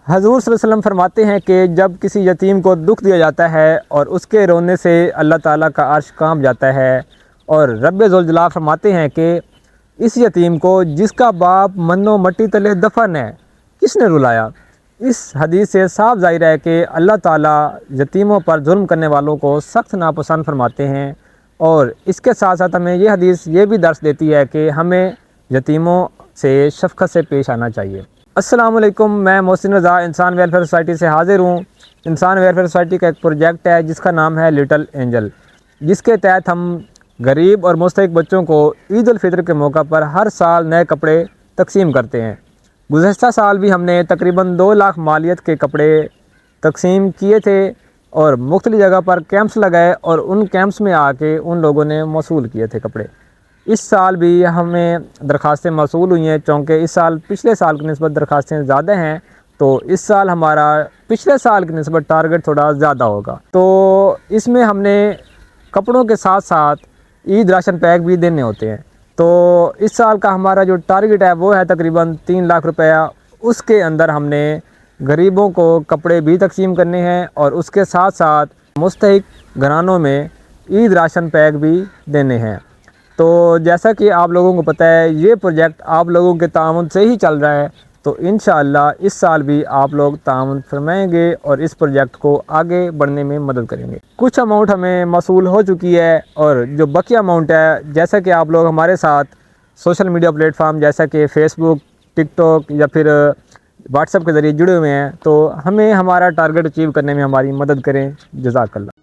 حضور صلی اللہ علیہ وسلم فرماتے ہیں کہ جب کسی یتیم کو دکھ دیا جاتا ہے اور اس کے رونے سے اللہ تعالیٰ کا عرش کانپ جاتا ہے، اور رب ذوالجلال فرماتے ہیں کہ اس یتیم کو جس کا باپ من و مٹی تلے دفن ہے کس نے رلایا۔ اس حدیث سے صاف ظاہر ہے کہ اللہ تعالیٰ یتیموں پر ظلم کرنے والوں کو سخت ناپسند فرماتے ہیں، اور اس کے ساتھ ساتھ ہمیں یہ حدیث یہ بھی درس دیتی ہے کہ ہمیں یتیموں سے شفقت سے پیش آنا چاہیے۔ السلام علیکم، میں محسن رضا انسان ویلفیئر سوسائٹی سے حاضر ہوں۔ انسان ویلفیئر سوسائٹی کا ایک پروجیکٹ ہے جس کا نام ہے لٹل اینجل، جس کے تحت ہم غریب اور مستحق بچوں کو عید الفطر کے موقع پر ہر سال نئے کپڑے تقسیم کرتے ہیں۔ گزشتہ سال بھی ہم نے تقریباً 2 لاکھ مالیت کے کپڑے تقسیم کیے تھے، اور مختلف جگہ پر کیمپس لگائے اور ان کیمپس میں آ کے ان لوگوں نے موصول کیے تھے کپڑے۔ اس سال بھی ہمیں درخواستیں موصول ہوئی ہیں، چونکہ اس سال پچھلے سال کی نسبت درخواستیں زیادہ ہیں، تو اس سال ہمارا پچھلے سال کی نسبت ٹارگٹ تھوڑا زیادہ ہوگا۔ تو اس میں ہم نے کپڑوں کے ساتھ ساتھ عید راشن پیک بھی دینے ہوتے ہیں۔ تو اس سال کا ہمارا جو ٹارگٹ ہے وہ ہے تقریباً 3 لاکھ روپیہ۔ اس کے اندر ہم نے غریبوں کو کپڑے بھی تقسیم کرنے ہیں، اور اس کے ساتھ ساتھ مستحق گھرانوں میں عید راشن پیک بھی دینے ہیں۔ تو جیسا کہ آپ لوگوں کو پتہ ہے یہ پروجیکٹ آپ لوگوں کے تعاون سے ہی چل رہا ہے، تو انشاءاللہ اس سال بھی آپ لوگ تعاون فرمائیں گے اور اس پروجیکٹ کو آگے بڑھنے میں مدد کریں گے۔ کچھ اماؤنٹ ہمیں موصول ہو چکی ہے، اور جو باقی اماؤنٹ ہے، جیسا کہ آپ لوگ ہمارے ساتھ سوشل میڈیا پلیٹ فارم جیسا کہ فیس بک، ٹک ٹاک یا پھر واٹس ایپ کے ذریعے جڑے ہوئے ہیں، تو ہمیں ہمارا ٹارگٹ اچیو کرنے میں ہماری مدد کریں۔ جزاک اللہ۔